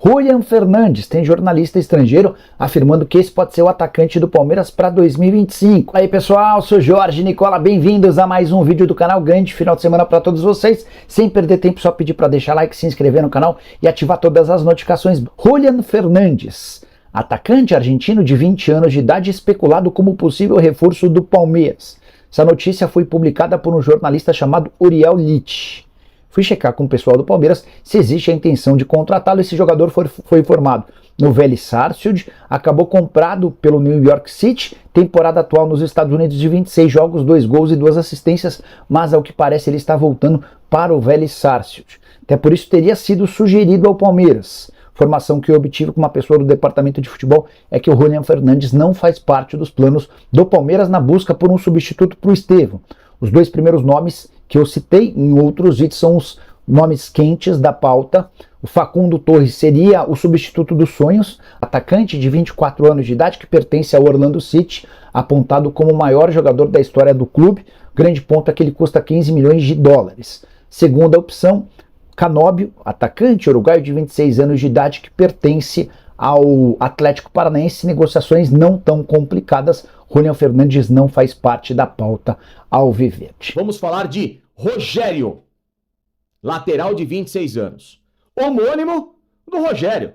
Julián Fernandes. Tem jornalista estrangeiro afirmando que esse pode ser o atacante do Palmeiras para 2025. Aí pessoal, sou Jorge Nicola, bem-vindos a mais um vídeo do canal. Grande final de semana para todos vocês. Sem perder tempo, só pedir para deixar like, se inscrever no canal e ativar todas as notificações. Julián Fernandes, atacante argentino de 20 anos de idade, especulado como possível reforço do Palmeiras. Essa notícia foi publicada por um jornalista chamado Uriel Litt. Fui checar com o pessoal do Palmeiras se existe a intenção de contratá-lo. Esse jogador foi formado no Vélez Sarsfield, acabou comprado pelo New York City, temporada atual nos Estados Unidos de 26 jogos, 2 gols e 2 assistências, mas ao que parece ele está voltando para o Vélez Sarsfield. Até por isso teria sido sugerido ao Palmeiras. Informação que eu obtive com uma pessoa do departamento de futebol é que o Julián Fernandes não faz parte dos planos do Palmeiras na busca por um substituto para o Estevão. Os dois primeiros nomes que eu citei em outros vídeos são os nomes quentes da pauta. O Facundo Torres seria o substituto dos sonhos, atacante de 24 anos de idade que pertence ao Orlando City, apontado como o maior jogador da história do clube. O grande ponto é que ele custa 15 milhões de dólares. Segunda opção, Canóbio, atacante uruguaio de 26 anos de idade que pertence ao Atlético Paranaense. Negociações não tão complicadas. Julián Fernandes não faz parte da pauta alviverde. Vamos falar de Rogério, lateral de 26 anos. Homônimo do Rogério,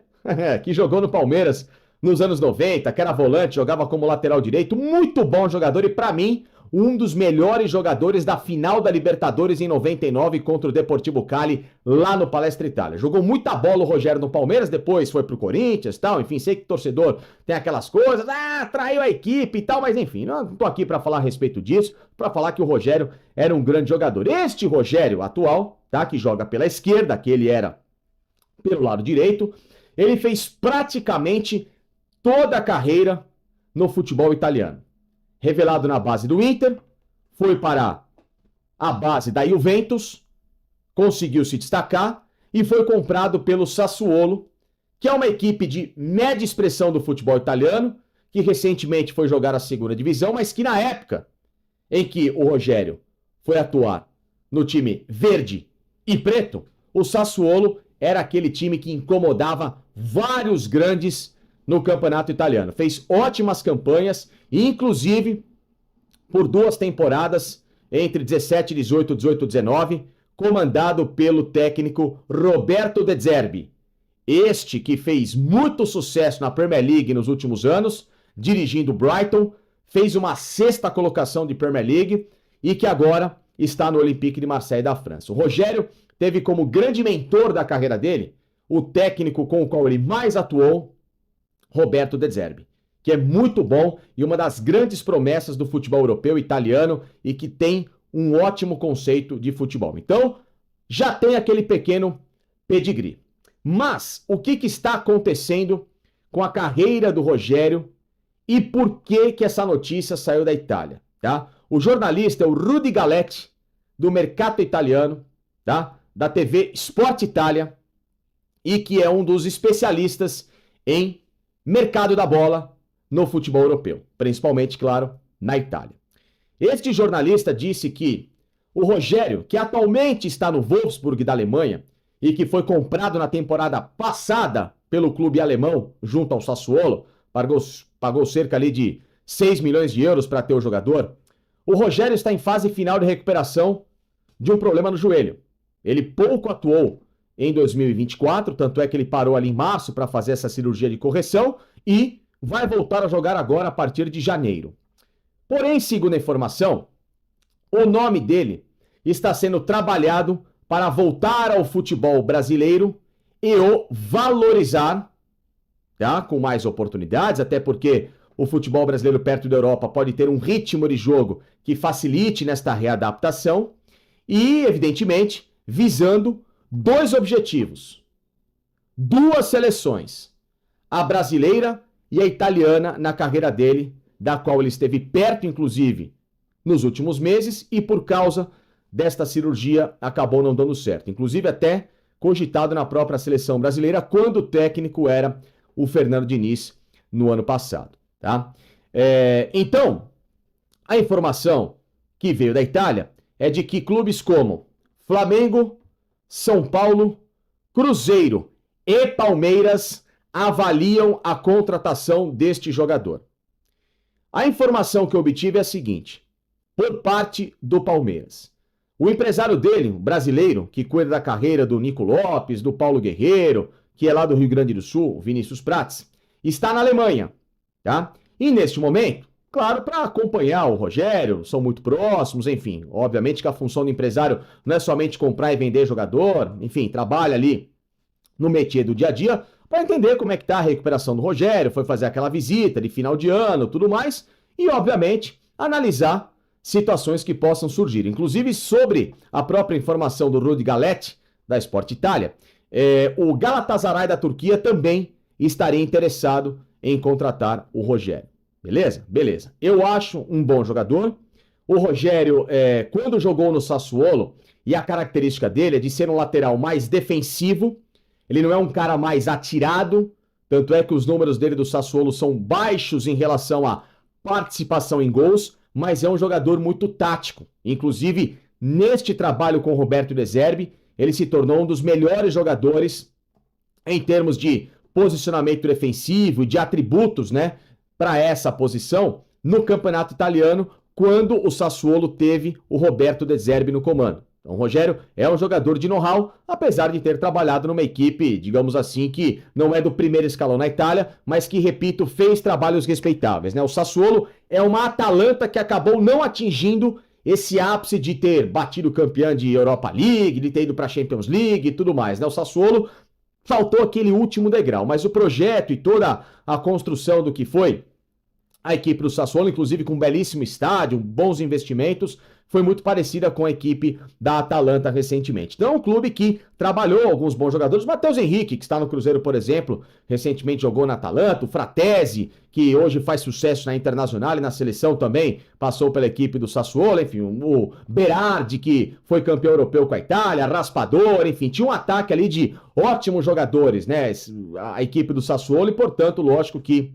que jogou no Palmeiras nos anos 90, que era volante, jogava como lateral direito. Muito bom jogador e, para mim, um dos melhores jogadores da final da Libertadores em 99 contra o Deportivo Cali, lá no Palestra Itália. Jogou muita bola o Rogério no Palmeiras, depois foi pro Corinthians e tal, enfim, sei que torcedor tem aquelas coisas, traiu a equipe e tal, mas enfim, não tô aqui para falar a respeito disso, para falar que o Rogério era um grande jogador. Este Rogério atual, tá, que joga pela esquerda, que ele era pelo lado direito, ele fez praticamente toda a carreira no futebol italiano. Revelado na base do Inter, foi para a base da Juventus, conseguiu se destacar e foi comprado pelo Sassuolo, que é uma equipe de média expressão do futebol italiano, que recentemente foi jogar a segunda divisão, mas que na época em que o Rogério foi atuar no time verde e preto, o Sassuolo era aquele time que incomodava vários grandes no campeonato italiano. Fez ótimas campanhas, inclusive por 2 temporadas, entre 17 e 18, 18 e 19, comandado pelo técnico Roberto De Zerbi. Este que fez muito sucesso na Premier League nos últimos anos, dirigindo o Brighton, fez uma 6ª colocação de Premier League e que agora está no Olympique de Marseille da França. O Rogério teve como grande mentor da carreira dele o técnico com o qual ele mais atuou, Roberto De Zerbi, que é muito bom e uma das grandes promessas do futebol europeu e italiano e que tem um ótimo conceito de futebol. Então, já tem aquele pequeno pedigree. Mas, o que está acontecendo com a carreira do Rogério e por que essa notícia saiu da Itália, tá? O jornalista é o Rudy Galetti, do Mercato Italiano, tá? Da TV Sport Italia, e que é um dos especialistas em mercado da bola no futebol europeu, principalmente, claro, na Itália. Este jornalista disse que o Rogério, que atualmente está no Wolfsburg da Alemanha e que foi comprado na temporada passada pelo clube alemão junto ao Sassuolo, pagou cerca ali de 6 milhões de euros para ter o jogador, o Rogério está em fase final de recuperação de um problema no joelho. Ele pouco atuou em 2024, tanto é que ele parou ali em março para fazer essa cirurgia de correção e vai voltar a jogar agora a partir de janeiro. Porém, segundo a informação, o nome dele está sendo trabalhado para voltar ao futebol brasileiro e o valorizar, tá? Com mais oportunidades, até porque o futebol brasileiro perto da Europa pode ter um ritmo de jogo que facilite nesta readaptação e, evidentemente, visando 2 objetivos, 2 seleções, a brasileira e a italiana na carreira dele, da qual ele esteve perto, inclusive, nos últimos meses e por causa desta cirurgia acabou não dando certo. Inclusive até cogitado na própria seleção brasileira quando o técnico era o Fernando Diniz no ano passado, tá? Então, a informação que veio da Itália é de que clubes como Flamengo, São Paulo, Cruzeiro e Palmeiras avaliam a contratação deste jogador. A informação que eu obtive é a seguinte, por parte do Palmeiras. O empresário dele, um brasileiro, que cuida da carreira do Nico Lopes, do Paulo Guerreiro, que é lá do Rio Grande do Sul, o Vinícius Prats, está na Alemanha, tá? E neste momento, claro, para acompanhar o Rogério, são muito próximos, enfim, obviamente que a função do empresário não é somente comprar e vender jogador, enfim, trabalha ali no métier do dia a dia, para entender como é que tá a recuperação do Rogério, foi fazer aquela visita de final de ano, tudo mais, e obviamente analisar situações que possam surgir. Inclusive sobre a própria informação do Rudi Galletti, da Sport Itália, o Galatasaray da Turquia também estaria interessado em contratar o Rogério. Beleza? Beleza. Eu acho um bom jogador. O Rogério, quando jogou no Sassuolo, e a característica dele é de ser um lateral mais defensivo, ele não é um cara mais atirado, tanto é que os números dele do Sassuolo são baixos em relação à participação em gols, mas é um jogador muito tático. Inclusive, neste trabalho com o Roberto De Zerbi, ele se tornou um dos melhores jogadores em termos de posicionamento defensivo e de atributos, né, para essa posição no campeonato italiano, quando o Sassuolo teve o Roberto De Zerbi no comando. Então, o Rogério é um jogador de know-how, apesar de ter trabalhado numa equipe, digamos assim, que não é do primeiro escalão na Itália, mas que, repito, fez trabalhos respeitáveis, né? O Sassuolo é uma Atalanta que acabou não atingindo esse ápice de ter batido campeão de Europa League, de ter ido para a Champions League e tudo mais, né? O Sassuolo faltou aquele último degrau, mas o projeto e toda a construção do que foi a equipe do Sassuolo, inclusive com um belíssimo estádio, bons investimentos, foi muito parecida com a equipe da Atalanta recentemente. Então é um clube que trabalhou alguns bons jogadores. Matheus Henrique, que está no Cruzeiro, por exemplo, recentemente jogou na Atalanta. O Fratesi, que hoje faz sucesso na Internazionale e na seleção também, passou pela equipe do Sassuolo. Enfim, o Berardi, que foi campeão europeu com a Itália, Raspador, enfim, tinha um ataque ali de ótimos jogadores, né? A equipe do Sassuolo e, portanto, lógico que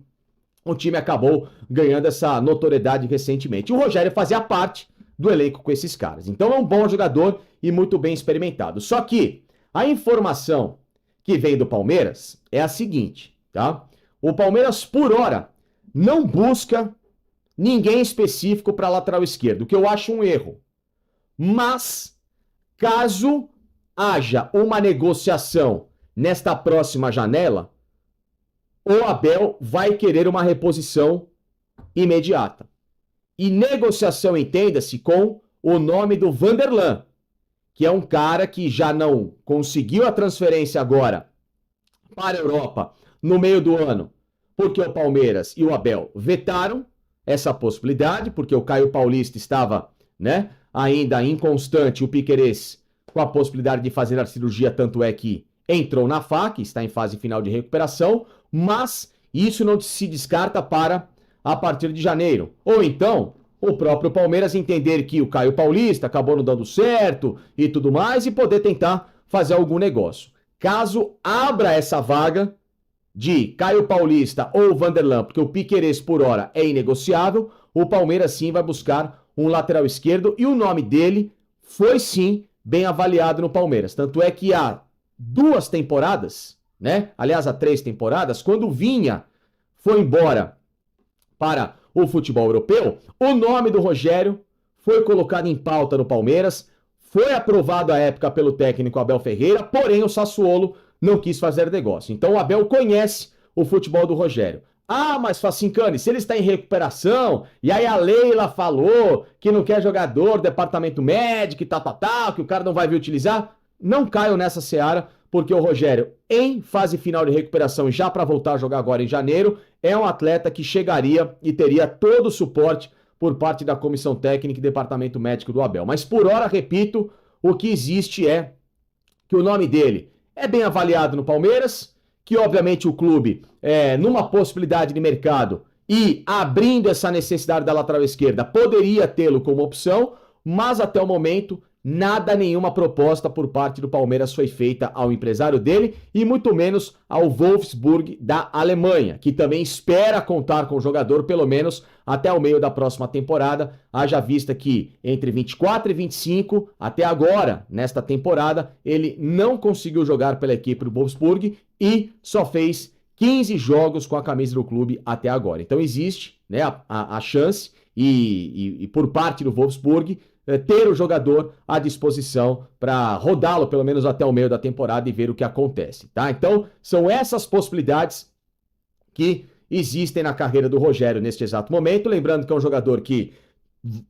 o time acabou ganhando essa notoriedade recentemente. O Rogério fazia parte do elenco com esses caras. Então é um bom jogador e muito bem experimentado. Só que a informação que vem do Palmeiras é a seguinte, tá? O Palmeiras, por hora, não busca ninguém específico para lateral esquerdo, o que eu acho um erro. Mas, caso haja uma negociação nesta próxima janela, o Abel vai querer uma reposição imediata. E negociação, entenda-se, com o nome do Vanderlan, que é um cara que já não conseguiu a transferência agora para a Europa no meio do ano, porque o Palmeiras e o Abel vetaram essa possibilidade, porque o Caio Paulista estava, né, ainda inconstante, o Piquerez com a possibilidade de fazer a cirurgia, tanto é que entrou na faca, está em fase final de recuperação, mas isso não se descarta para a partir de janeiro. Ou então, o próprio Palmeiras entender que o Caio Paulista acabou não dando certo e tudo mais e poder tentar fazer algum negócio. Caso abra essa vaga de Caio Paulista ou Vanderlan, porque o Piquerez por hora é inegociável, o Palmeiras sim vai buscar um lateral esquerdo e o nome dele foi sim bem avaliado no Palmeiras. Tanto é que há 2 temporadas, né? Aliás, há 3 temporadas, quando o Vinha foi embora para o futebol europeu, o nome do Rogério foi colocado em pauta no Palmeiras, foi aprovado à época pelo técnico Abel Ferreira, porém o Sassuolo não quis fazer negócio. Então o Abel conhece o futebol do Rogério. Ah, mas Facincani, se ele está em recuperação, e aí a Leila falou que não quer jogador, departamento médico e tal, que o cara não vai vir utilizar, não caiam nessa seara, porque o Rogério, em fase final de recuperação e já para voltar a jogar agora em janeiro, é um atleta que chegaria e teria todo o suporte por parte da comissão técnica e departamento médico do Abel. Mas por hora, repito, o que existe é que o nome dele é bem avaliado no Palmeiras, que obviamente o clube, numa possibilidade de mercado e abrindo essa necessidade da lateral esquerda, poderia tê-lo como opção, mas até o momento nada, nenhuma proposta por parte do Palmeiras foi feita ao empresário dele e muito menos ao Wolfsburg da Alemanha, que também espera contar com o jogador pelo menos até o meio da próxima temporada, haja vista que entre 24 e 25, até agora, nesta temporada, ele não conseguiu jogar pela equipe do Wolfsburg e só fez 15 jogos com a camisa do clube até agora. Então existe, né, a chance e por parte do Wolfsburg ter o jogador à disposição para rodá-lo pelo menos até o meio da temporada e ver o que acontece, tá? Então são essas possibilidades que existem na carreira do Rogério neste exato momento. Lembrando que é um jogador que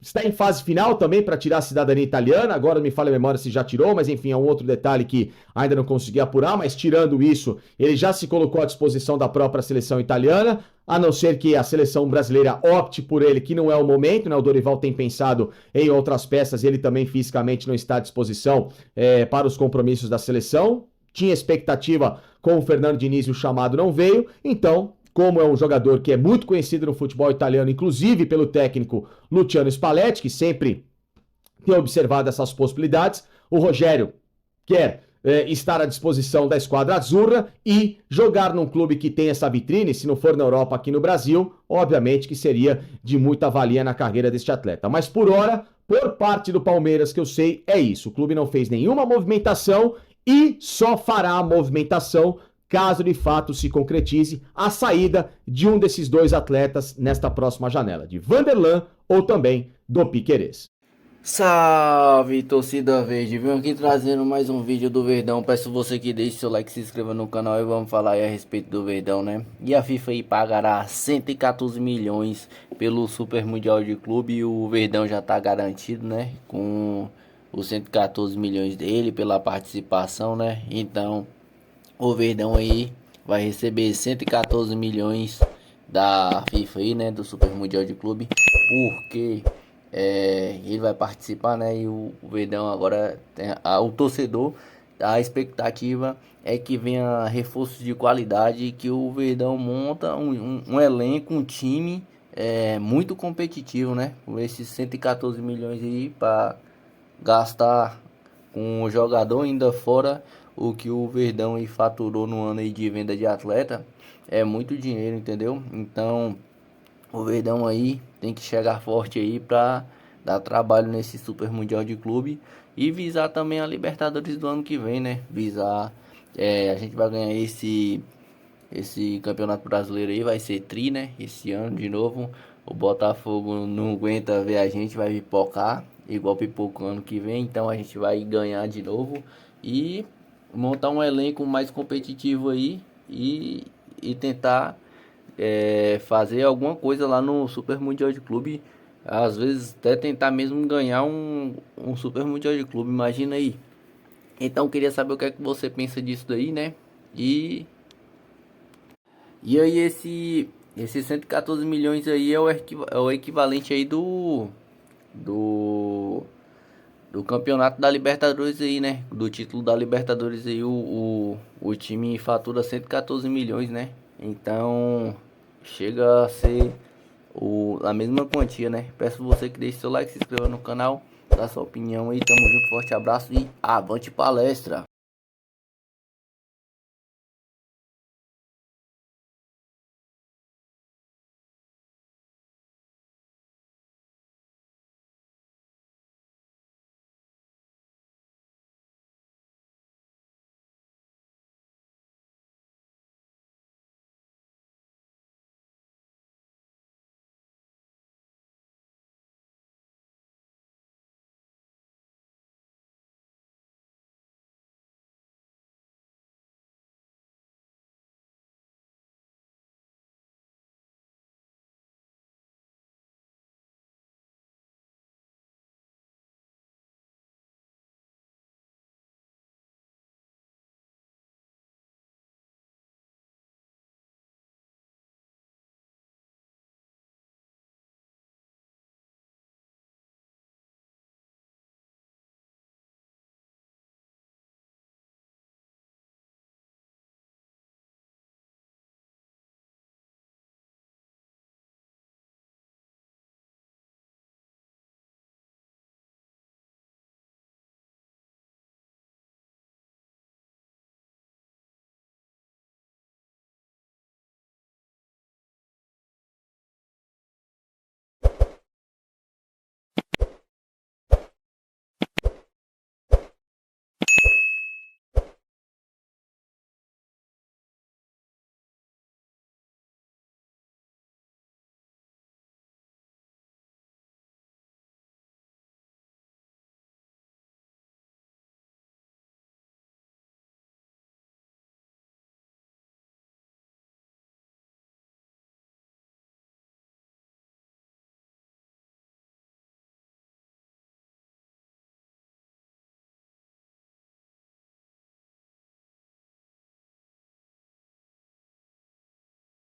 está em fase final também para tirar a cidadania italiana. Agora não me falha a memória se já tirou, mas enfim, é um outro detalhe que ainda não consegui apurar. Mas tirando isso, ele já se colocou à disposição da própria seleção italiana, a não ser que a seleção brasileira opte por ele, que não é o momento, né? O Dorival tem pensado em outras peças e ele também fisicamente não está à disposição para os compromissos da seleção. Tinha expectativa com o Fernando Diniz e o chamado não veio, então, como é um jogador que é muito conhecido no futebol italiano, inclusive pelo técnico Luciano Spalletti, que sempre tem observado essas possibilidades, o Rogério quer estar à disposição da esquadra azzurra e jogar num clube que tem essa vitrine, se não for na Europa, aqui no Brasil, obviamente que seria de muita valia na carreira deste atleta. Mas por hora, por parte do Palmeiras, que eu sei, é isso. O clube não fez nenhuma movimentação e só fará a movimentação caso de fato se concretize a saída de um desses dois atletas nesta próxima janela, de Vanderlan ou também do Piquerez. Salve, torcida verde, venho aqui trazendo mais um vídeo do Verdão. Peço você que deixe seu like, se inscreva no canal e vamos falar aí a respeito do Verdão, né? E a FIFA aí pagará 114 milhões pelo Super Mundial de Clube e o Verdão já tá garantido, né? Com os 114 milhões dele pela participação, né? Então o Verdão aí vai receber 114 milhões da FIFA aí, né? Do Super Mundial de Clube, porque ele vai participar, né? E o Verdão agora o torcedor, a expectativa é que venha reforços de qualidade e que o Verdão monta um elenco, um time muito competitivo, né? Com esses 114 milhões aí para gastar com o jogador, ainda fora o que o Verdão aí faturou no ano aí de venda de atleta, é muito dinheiro, entendeu? Então o Verdão aí tem que chegar forte aí para dar trabalho nesse Super Mundial de Clube e visar também a Libertadores do ano que vem, né? Visar, a gente vai ganhar esse Campeonato Brasileiro aí, vai ser tri, né? Esse ano de novo, o Botafogo não aguenta ver a gente, vai pipocar, igual pipoco ano que vem, então a gente vai ganhar de novo e montar um elenco mais competitivo aí e tentar fazer alguma coisa lá no Super Mundial de Clube, às vezes até tentar mesmo ganhar um Super Mundial de Clube, imagina aí. Então queria saber o que é que você pensa disso daí, né? E aí esses 114 milhões aí é o equivalente aí do campeonato da Libertadores aí, né? Do título da Libertadores aí, o time fatura 114 milhões, né? Então chega a ser a mesma quantia, né? Peço você que deixe seu like, se inscreva no canal, dá sua opinião aí, tamo junto, forte abraço e avante palestra!